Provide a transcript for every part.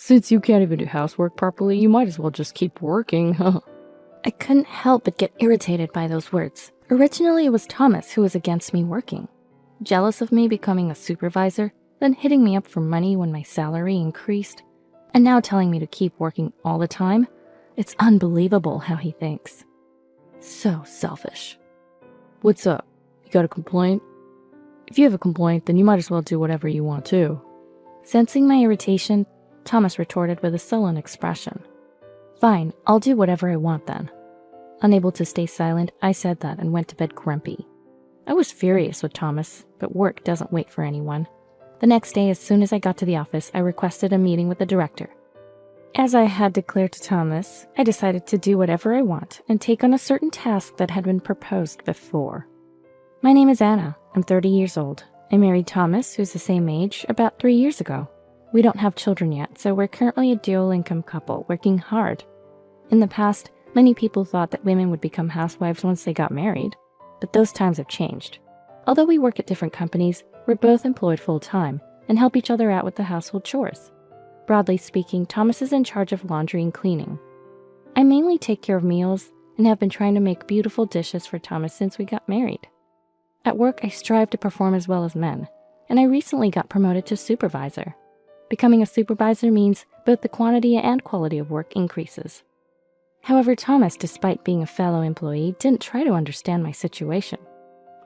Since you can't even do housework properly, you might as well just keep working, huh? I couldn't help but get irritated by those words. Originally, it was Thomas who was against me working. Jealous of me becoming a supervisor, then hitting me up for money when my salary increased, and now telling me to keep working all the time. It's unbelievable how he thinks. So selfish. What's up? You got a complaint? If you have a complaint, then you might as well do whatever you want to. Sensing my irritation, Thomas retorted with a sullen expression. Fine, I'll do whatever I want then. Unable to stay silent, I said that and went to bed grumpy. I was furious with Thomas, but work doesn't wait for anyone. The next day, as soon as I got to the office, I requested a meeting with the director. As I had declared to Thomas, I decided to do whatever I want and take on a certain task that had been proposed before. My name is Anna. I'm 30 years old. I married Thomas, who's the same age, about 3 years ago. We don't have children yet, so we're currently a dual-income couple working hard. In the past, many people thought that women would become housewives once they got married, but those times have changed. Although we work at different companies, we're both employed full-time and help each other out with the household chores. Broadly speaking, Thomas is in charge of laundry and cleaning. I mainly take care of meals and have been trying to make beautiful dishes for Thomas since we got married. At work, I strive to perform as well as men, and I recently got promoted to supervisor. Becoming a supervisor means both the quantity and quality of work increases. However, Thomas, despite being a fellow employee, didn't try to understand my situation.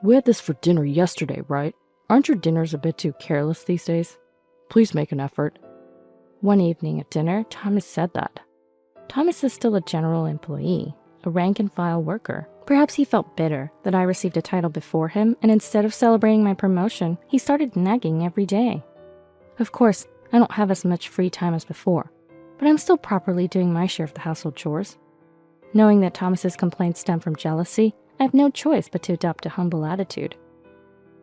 We had this for dinner yesterday, right? Aren't your dinners a bit too careless these days? Please make an effort. One evening at dinner, Thomas said that. Thomas is still a general employee, a rank-and-file worker. Perhaps he felt bitter that I received a title before him, and instead of celebrating my promotion, he started nagging every day. Of course, I don't have as much free time as before, but I'm still properly doing my share of the household chores. Knowing that Thomas's complaints stem from jealousy, I have no choice but to adopt a humble attitude.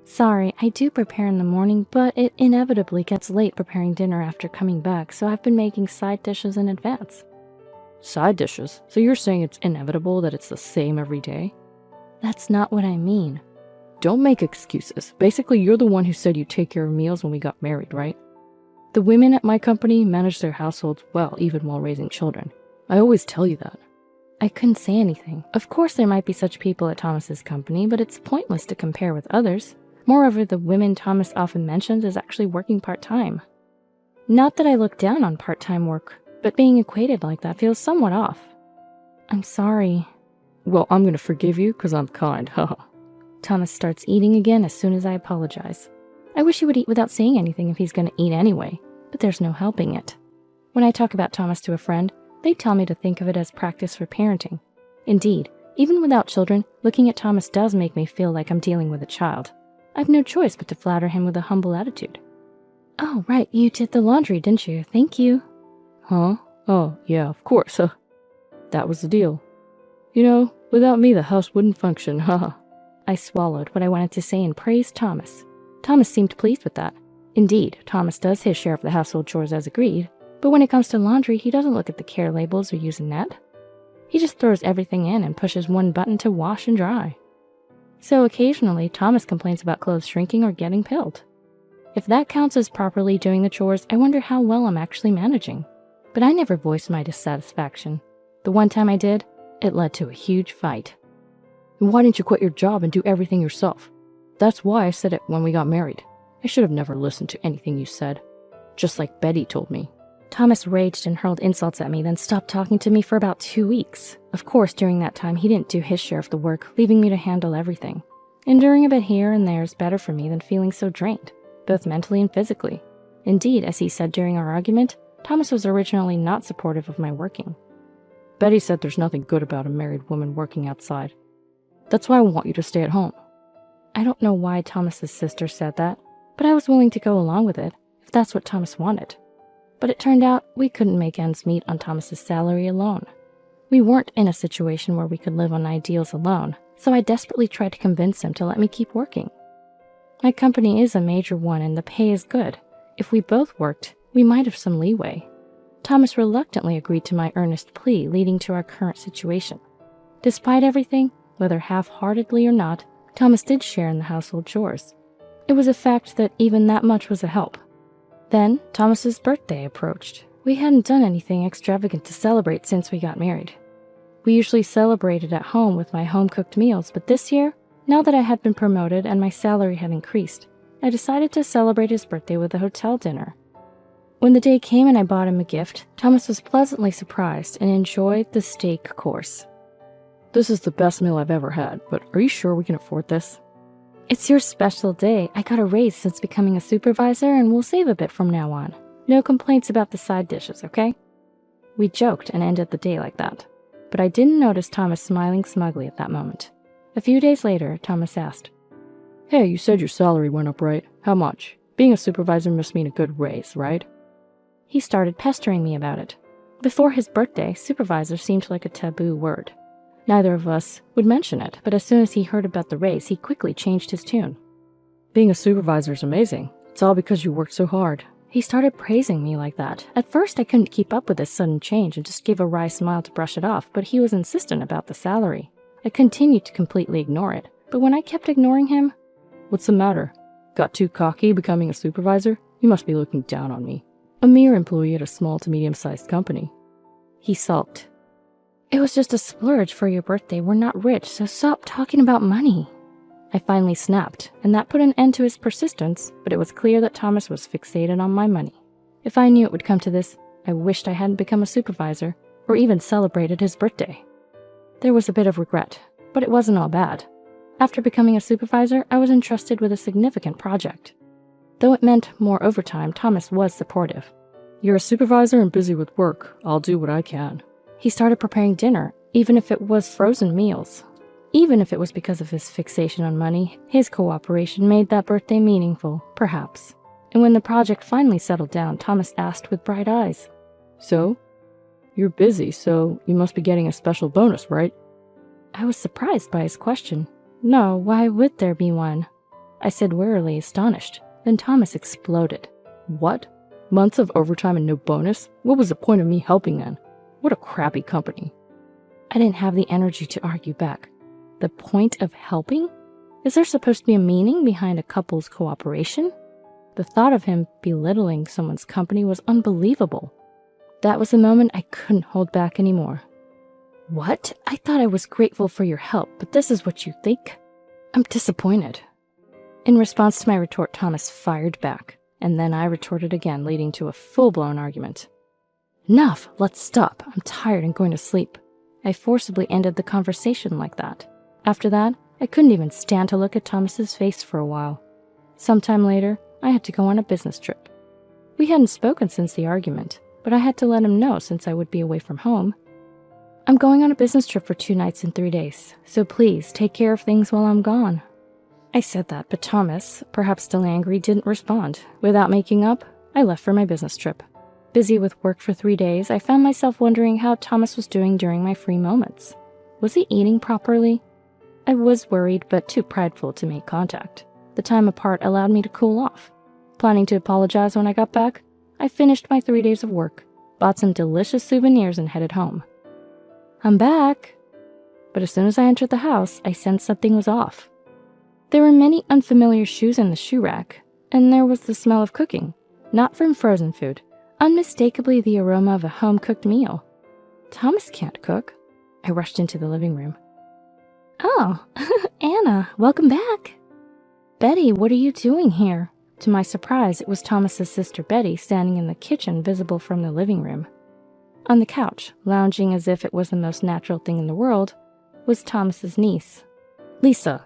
Sorry, I do prepare in the morning, but it inevitably gets late preparing dinner after coming back, so I've been making side dishes in advance. Side dishes? So you're saying it's inevitable that it's the same every day? That's not what I mean. Don't make excuses. Basically, you're the one who said you take care of meals when we got married, right? The women at my company manage their households well, even while raising children. I always tell you that. I couldn't say anything. Of course there might be such people at Thomas's company, but it's pointless to compare with others. Moreover, the women Thomas often mentions is actually working part-time. Not that I look down on part-time work, but being equated like that feels somewhat off. I'm sorry. Well, I'm gonna forgive you because I'm kind, haha. Thomas starts eating again as soon as I apologize. I wish he would eat without saying anything if he's gonna eat anyway, but there's no helping it. When I talk about Thomas to a friend, they tell me to think of it as practice for parenting. Indeed, even without children, looking at Thomas does make me feel like I'm dealing with a child. I've no choice but to flatter him with a humble attitude. Oh, right, you did the laundry, didn't you? Thank you. Huh? Oh, yeah, of course, huh? That was the deal. You know, without me, the house wouldn't function, haha. I swallowed what I wanted to say and praised Thomas. Thomas seemed pleased with that. Indeed, Thomas does his share of the household chores as agreed, but when it comes to laundry, he doesn't look at the care labels or use a net. He just throws everything in and pushes one button to wash and dry. So occasionally, Thomas complains about clothes shrinking or getting pilled. If that counts as properly doing the chores, I wonder how well I'm actually managing. But I never voiced my dissatisfaction. The one time I did, it led to a huge fight. Why didn't you quit your job and do everything yourself? That's why I said it when we got married. I should have never listened to anything you said. Just like Betty told me. Thomas raged and hurled insults at me, then stopped talking to me for about 2 weeks. Of course, during that time, he didn't do his share of the work, leaving me to handle everything. Enduring a bit here and there is better for me than feeling so drained, both mentally and physically. Indeed, as he said during our argument, Thomas was originally not supportive of my working. Betty said there's nothing good about a married woman working outside. That's why I want you to stay at home. I don't know why Thomas's sister said that, but I was willing to go along with it, if that's what Thomas wanted. But it turned out we couldn't make ends meet on Thomas's salary alone. We weren't in a situation where we could live on ideals alone, so I desperately tried to convince him to let me keep working. My company is a major one and the pay is good. If we both worked, we might have some leeway. Thomas reluctantly agreed to my earnest plea, leading to our current situation. Despite everything, whether half-heartedly or not, Thomas did share in the household chores. It was a fact that even that much was a help. Then, Thomas's birthday approached. We hadn't done anything extravagant to celebrate since we got married. We usually celebrated at home with my home-cooked meals, but this year, now that I had been promoted and my salary had increased, I decided to celebrate his birthday with a hotel dinner. When the day came and I bought him a gift, Thomas was pleasantly surprised and enjoyed the steak course. This is the best meal I've ever had, but are you sure we can afford this? It's your special day. I got a raise since becoming a supervisor and we'll save a bit from now on. No complaints about the side dishes, okay? We joked and ended the day like that, but I didn't notice Thomas smiling smugly at that moment. A few days later, Thomas asked, Hey, you said your salary went up, right? How much? Being a supervisor must mean a good raise, right? He started pestering me about it. Before his birthday, supervisor seemed like a taboo word. Neither of us would mention it, but as soon as he heard about the raise, he quickly changed his tune. Being a supervisor is amazing. It's all because you worked so hard. He started praising me like that. At first, I couldn't keep up with this sudden change and just gave a wry smile to brush it off, but he was insistent about the salary. I continued to completely ignore it, but when I kept ignoring him, What's the matter? Got too cocky becoming a supervisor? You must be looking down on me. A mere employee at a small to medium-sized company. He sulked. It was just a splurge for your birthday. We're not rich, so stop talking about money. I finally snapped, and that put an end to his persistence, but it was clear that Thomas was fixated on my money. If I knew it would come to this, I wished I hadn't become a supervisor, or even celebrated his birthday. There was a bit of regret, but it wasn't all bad. After becoming a supervisor, I was entrusted with a significant project. Though it meant more overtime, Thomas was supportive. You're a supervisor and busy with work. I'll do what I can. He started preparing dinner, even if it was frozen meals. Even if it was because of his fixation on money, his cooperation made that birthday meaningful, perhaps. And when the project finally settled down, Thomas asked with bright eyes, So? You're busy, so you must be getting a special bonus, right? I was surprised by his question. No, why would there be one? I said wearily, astonished. Then Thomas exploded. What? Months of overtime and no bonus? What was the point of me helping then? What a crappy company. I didn't have the energy to argue back. The point of helping? Is there supposed to be a meaning behind a couple's cooperation? The thought of him belittling someone's company was unbelievable. That was the moment I couldn't hold back anymore. What? I thought I was grateful for your help, but this is what you think? I'm disappointed. In response to my retort, Thomas fired back, and then I retorted again, leading to a full-blown argument. Enough! Let's stop. I'm tired and going to sleep. I forcibly ended the conversation like that. After that, I couldn't even stand to look at Thomas's face for a while. Sometime later, I had to go on a business trip. We hadn't spoken since the argument, but I had to let him know since I would be away from home. I'm going on a business trip for 2 nights and 3 days, so please take care of things while I'm gone. I said that, but Thomas, perhaps still angry, didn't respond. Without making up, I left for my business trip. Busy with work for 3 days, I found myself wondering how Thomas was doing during my free moments. Was he eating properly? I was worried, but too prideful to make contact. The time apart allowed me to cool off. Planning to apologize when I got back, I finished my 3 days of work, bought some delicious souvenirs, and headed home. I'm back. But as soon as I entered the house, I sensed something was off. There were many unfamiliar shoes in the shoe rack, and there was the smell of cooking, not from frozen food, unmistakably the aroma of a home-cooked meal. Thomas can't cook. I rushed into the living room. Oh, Anna, welcome back. Betty, what are you doing here? To my surprise, it was Thomas's sister Betty standing in the kitchen, visible from the living room. On the couch, lounging as if it was the most natural thing in the world, was Thomas's niece, Lisa.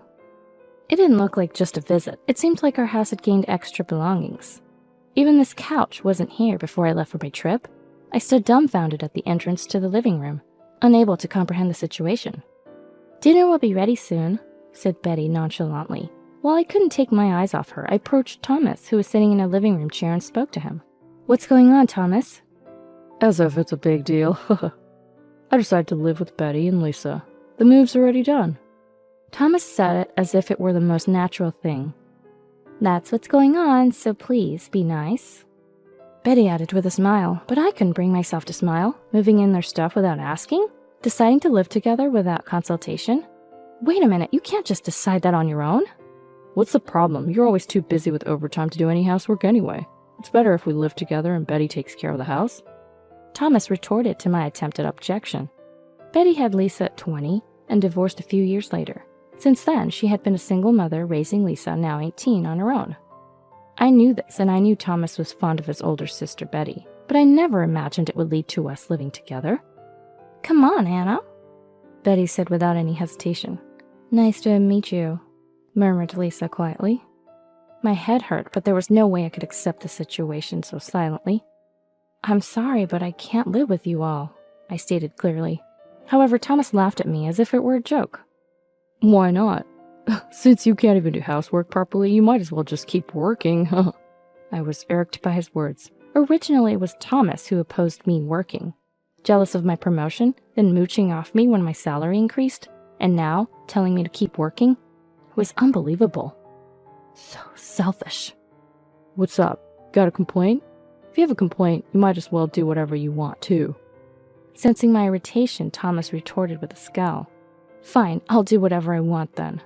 It didn't look like just a visit. It seemed like our house had gained extra belongings. Even this couch wasn't here before I left for my trip. I stood dumbfounded at the entrance to the living room, unable to comprehend the situation. Dinner will be ready soon, said Betty nonchalantly. While I couldn't take my eyes off her, I approached Thomas, who was sitting in a living room chair, and spoke to him. What's going on, Thomas? As if it's a big deal. I decided to live with Betty and Lisa. The move's already done. Thomas said it as if it were the most natural thing. That's what's going on, so please be nice. Betty added with a smile, but I couldn't bring myself to smile, moving in their stuff without asking, deciding to live together without consultation. Wait a minute, you can't just decide that on your own. What's the problem? You're always too busy with overtime to do any housework anyway. It's better if we live together and Betty takes care of the house. Thomas retorted to my attempted objection. Betty had Lisa at 20 and divorced a few years later. Since then, she had been a single mother raising Lisa, now 18, on her own. I knew this, and I knew Thomas was fond of his older sister Betty, but I never imagined it would lead to us living together. "Come on, Anna," Betty said without any hesitation. "Nice to meet you," murmured Lisa quietly. My head hurt, but there was no way I could accept the situation so silently. "I'm sorry, but I can't live with you all," I stated clearly. However, Thomas laughed at me as if it were a joke. Why not? Since you can't even do housework properly, you might as well just keep working. I was irked by his words. Originally, it was Thomas who opposed me working. Jealous of my promotion, then mooching off me when my salary increased, and now telling me to keep working? It was unbelievable. So selfish. What's up? Got a complaint? If you have a complaint, you might as well do whatever you want, too. Sensing my irritation, Thomas retorted with a scowl. "Fine, I'll do whatever I want then."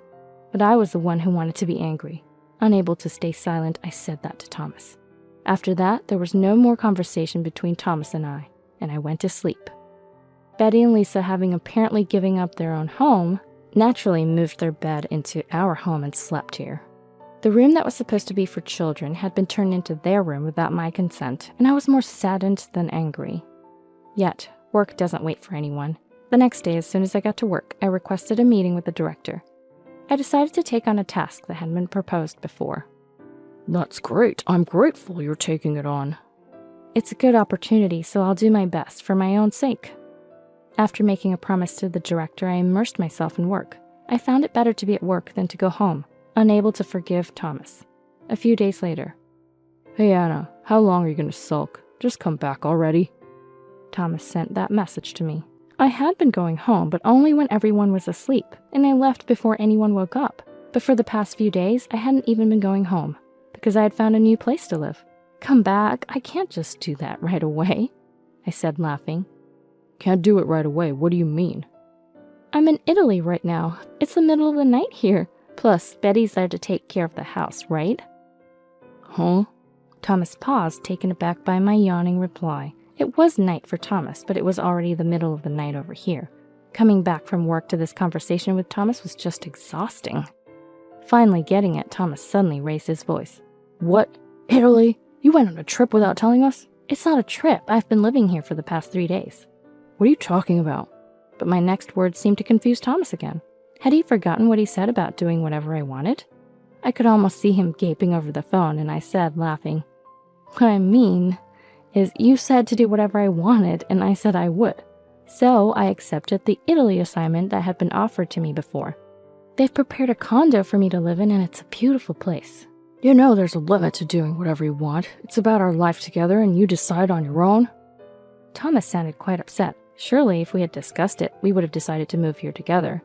But I was the one who wanted to be angry. Unable to stay silent, I said that to Thomas. After that, there was no more conversation between Thomas and I went to sleep. Betty and Lisa, having apparently given up their own home, naturally moved their bed into our home and slept here. The room that was supposed to be for children had been turned into their room without my consent, and I was more saddened than angry. Yet, work doesn't wait for anyone. The next day, as soon as I got to work, I requested a meeting with the director. I decided to take on a task that hadn't been proposed before. That's great. I'm grateful you're taking it on. It's a good opportunity, so I'll do my best for my own sake. After making a promise to the director, I immersed myself in work. I found it better to be at work than to go home, unable to forgive Thomas. A few days later. "Hey Anna, how long are you gonna sulk? Just come back already." Thomas sent that message to me. I had been going home, but only when everyone was asleep, and I left before anyone woke up. But for the past few days, I hadn't even been going home, because I had found a new place to live. "Come back, I can't just do that right away," I said, laughing. "Can't do it right away, what do you mean?" "I'm in Italy right now. It's the middle of the night here. Plus, Betty's there to take care of the house, right?" Huh? Thomas paused, taken aback by my yawning reply. It was night for Thomas, but it was already the middle of the night over here. Coming back from work to this conversation with Thomas was just exhausting. Finally getting it, Thomas suddenly raised his voice. "What? Italy? You went on a trip without telling us?" "It's not a trip. I've been living here for the past 3 days." "What are you talking about?" But my next words seemed to confuse Thomas again. Had he forgotten what he said about doing whatever I wanted? I could almost see him gaping over the phone, and I said, laughing, "What I mean is you said to do whatever I wanted, and I said I would. So I accepted the Italy assignment that had been offered to me before. They've prepared a condo for me to live in, and it's a beautiful place." "You know there's a limit to doing whatever you want. It's about our life together, and you decide on your own." Thomas sounded quite upset. Surely, if we had discussed it, we would have decided to move here together.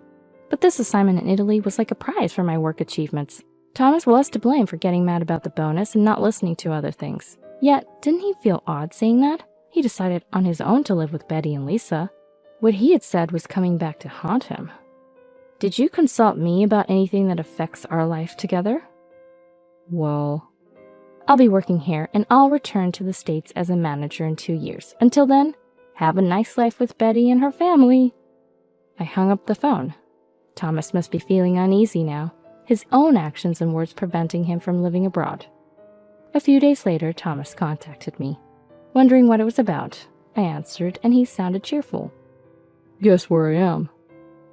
But this assignment in Italy was like a prize for my work achievements. Thomas was to blame for getting mad about the bonus and not listening to other things. Yet, didn't he feel odd saying that? He decided on his own to live with Betty and Lisa. What he had said was coming back to haunt him. "Did you consult me about anything that affects our life together?" "Well, I'll be working here, and I'll return to the States as a manager in 2 years. Until then, have a nice life with Betty and her family." I hung up the phone. Thomas must be feeling uneasy now, his own actions and words preventing him from living abroad. A few days later, Thomas contacted me. Wondering what it was about, I answered, and he sounded cheerful. "Guess where I am?"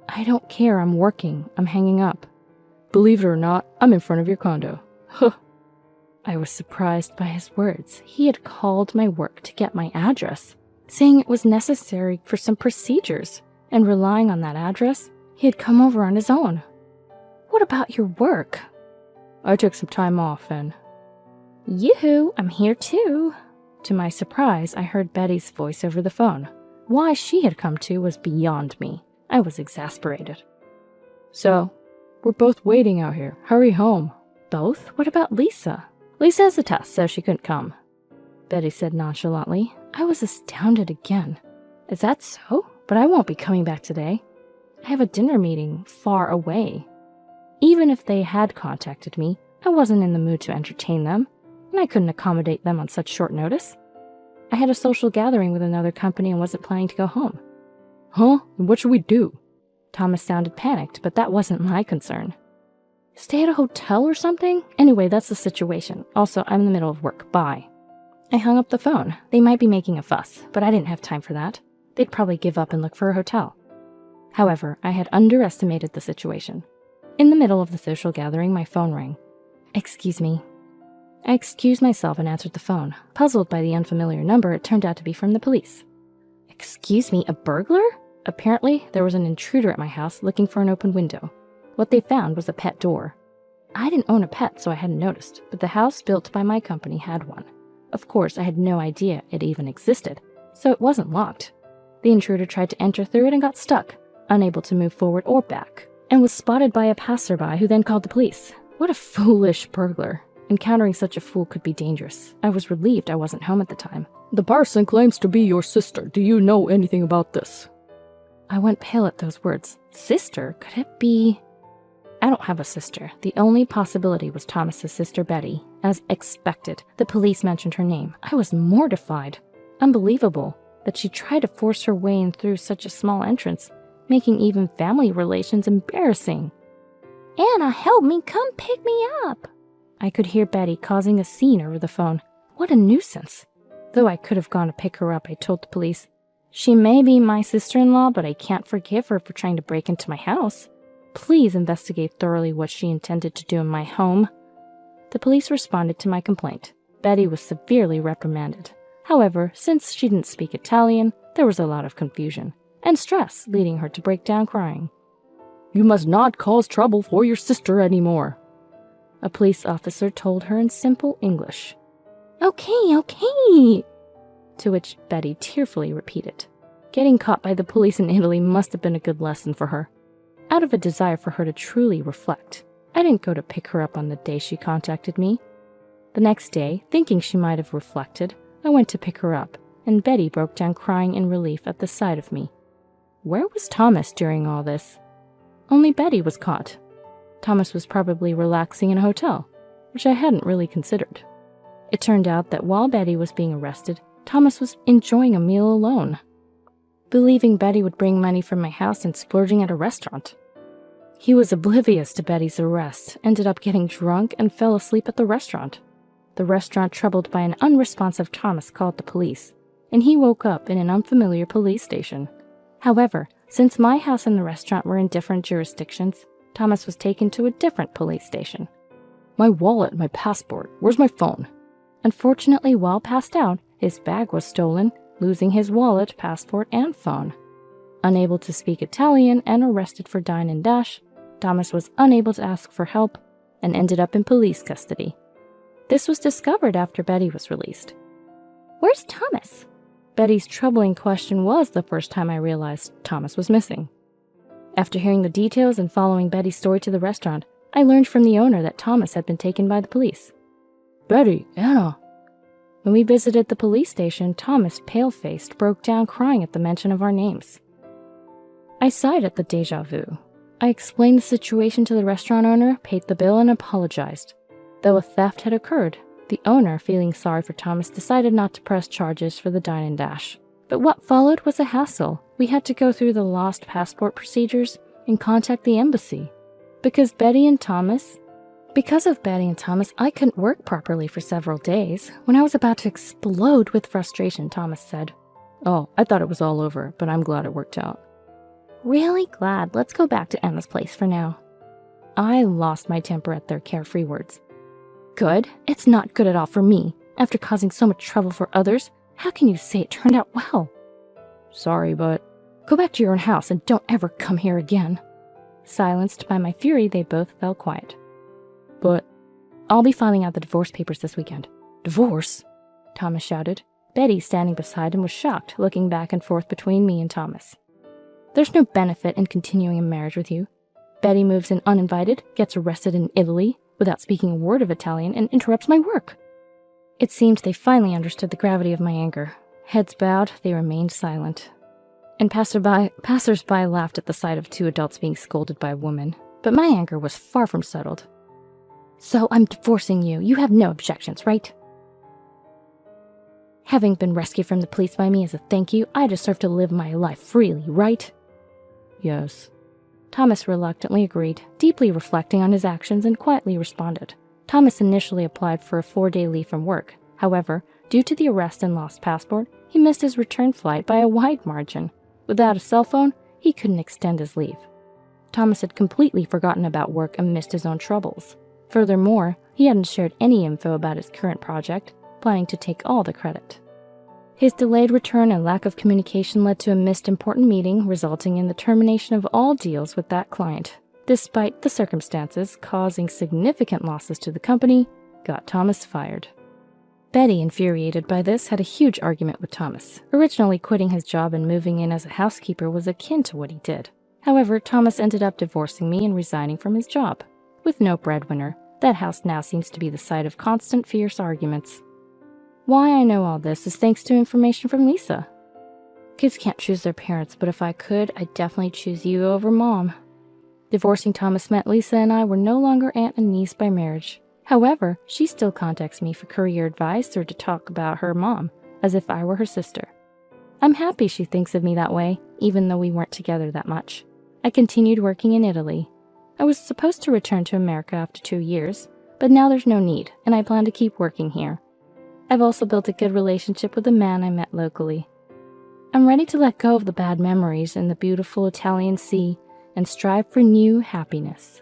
"I don't care, I'm working. I'm hanging up." "Believe it or not, I'm in front of your condo." Huh. I was surprised by his words. He had called my work to get my address, saying it was necessary for some procedures, and relying on that address, he had come over on his own. "What about your work?" "I took some time off and..." "Yoo-hoo, I'm here too." To my surprise, I heard Betty's voice over the phone. Why she had come too was beyond me. I was exasperated. "So, we're both waiting out here. Hurry home." "Both? What about Lisa?" "Lisa has a test, so she couldn't come," Betty said nonchalantly. I was astounded again. "Is that so? But I won't be coming back today. I have a dinner meeting far away." Even if they had contacted me, I wasn't in the mood to entertain them, and I couldn't accommodate them on such short notice. I had a social gathering with another company and wasn't planning to go home. Huh? What should we do? Thomas sounded panicked, but that wasn't my concern. Stay at a hotel or something? Anyway, that's the situation. Also, I'm in the middle of work. Bye. I hung up the phone. They might be making a fuss, but I didn't have time for that. They'd probably give up and look for a hotel. However, I had underestimated the situation. In the middle of the social gathering, my phone rang. Excuse me. I excused myself and answered the phone. Puzzled by the unfamiliar number, it turned out to be from the police. Excuse me, a burglar? Apparently, there was an intruder at my house looking for an open window. What they found was a pet door. I didn't own a pet, so I hadn't noticed, but the house built by my company had one. Of course, I had no idea it even existed, so it wasn't locked. The intruder tried to enter through it and got stuck, unable to move forward or back, and was spotted by a passerby who then called the police. What a foolish burglar. Encountering such a fool could be dangerous. I was relieved I wasn't home at the time. The person claims to be your sister. Do you know anything about this? I went pale at those words. Sister? Could it be? I don't have a sister. The only possibility was Thomas's sister Betty. As expected, the police mentioned her name. I was mortified. Unbelievable that she tried to force her way in through such a small entrance, making even family relations embarrassing. Anna, help me, come pick me up. I could hear Betty causing a scene over the phone. What a nuisance. Though I could have gone to pick her up, I told the police. She may be my sister-in-law, but I can't forgive her for trying to break into my house. Please investigate thoroughly what she intended to do in my home. The police responded to my complaint. Betty was severely reprimanded. However, since she didn't speak Italian, there was a lot of confusion and stress, leading her to break down crying. You must not cause trouble for your sister anymore, a police officer told her in simple English. Okay. To which Betty tearfully repeated. Getting caught by the police in Italy must have been a good lesson for her. Out of a desire for her to truly reflect, I didn't go to pick her up on the day she contacted me. The next day, thinking she might have reflected, I went to pick her up, and Betty broke down crying in relief at the sight of me. Where was Thomas during all this? Only Betty was caught. Thomas was probably relaxing in a hotel, which I hadn't really considered. It turned out that while Betty was being arrested, Thomas was enjoying a meal alone, believing Betty would bring money from my house and splurging at a restaurant. He was oblivious to Betty's arrest, ended up getting drunk, and fell asleep at the restaurant. The restaurant, troubled by an unresponsive Thomas, called the police, and he woke up in an unfamiliar police station. However, since my house and the restaurant were in different jurisdictions, Thomas was taken to a different police station. My wallet, my passport, where's my phone? Unfortunately, while passed out, his bag was stolen, losing his wallet, passport, and phone. Unable to speak Italian and arrested for dine and dash, Thomas was unable to ask for help and ended up in police custody. This was discovered after Betty was released. Where's Thomas? Betty's troubling question was the first time I realized Thomas was missing. After hearing the details and following Betty's story to the restaurant, I learned from the owner that Thomas had been taken by the police. Betty, Anna. When we visited the police station, Thomas, pale-faced, broke down crying at the mention of our names. I sighed at the deja vu. I explained the situation to the restaurant owner, paid the bill, and apologized. Though a theft had occurred, the owner, feeling sorry for Thomas, decided not to press charges for the dine and dash. But what followed was a hassle. We had to go through the lost passport procedures and contact the embassy. Because of Betty and Thomas, I couldn't work properly for several days. When I was about to explode with frustration, Thomas said, "Oh, I thought it was all over, but I'm glad it worked out." Really glad. Let's go back to Emma's place for now. I lost my temper at their carefree words. Good? It's not good at all for me. After causing so much trouble for others, how can you say it turned out well? Sorry, but go back to your own house and don't ever come here again. Silenced by my fury, they both fell quiet. But I'll be filing out the divorce papers this weekend. Divorce? Thomas shouted. Betty, standing beside him, was shocked, looking back and forth between me and Thomas. There's no benefit in continuing a marriage with you. Betty moves in uninvited, gets arrested in Italy without speaking a word of Italian, and interrupts my work. It seemed they finally understood the gravity of my anger. Heads bowed, they remained silent. And passersby laughed at the sight of two adults being scolded by a woman. But my anger was far from settled. So I'm divorcing you. You have no objections, right? Having been rescued from the police by me as a thank you, I deserve to live my life freely, right? Yes. Thomas reluctantly agreed, deeply reflecting on his actions, and quietly responded. Thomas initially applied for a 4-day leave from work. However, due to the arrest and lost passport, he missed his return flight by a wide margin. Without a cell phone, he couldn't extend his leave. Thomas had completely forgotten about work amidst his own troubles. Furthermore, he hadn't shared any info about his current project, planning to take all the credit. His delayed return and lack of communication led to a missed important meeting, resulting in the termination of all deals with that client. Despite the circumstances causing significant losses to the company, got Thomas fired. Betty, infuriated by this, had a huge argument with Thomas. Originally, quitting his job and moving in as a housekeeper was akin to what he did. However, Thomas ended up divorcing me and resigning from his job. With no breadwinner, that house now seems to be the site of constant fierce arguments. Why I know all this is thanks to information from Lisa. Kids can't choose their parents, but if I could, I'd definitely choose you over Mom. Divorcing Thomas meant Lisa and I were no longer aunt and niece by marriage. However, she still contacts me for career advice or to talk about her mom, as if I were her sister. I'm happy she thinks of me that way, even though we weren't together that much. I continued working in Italy. I was supposed to return to America after 2 years, but now there's no need, and I plan to keep working here. I've also built a good relationship with a man I met locally. I'm ready to let go of the bad memories in the beautiful Italian sea and strive for new happiness.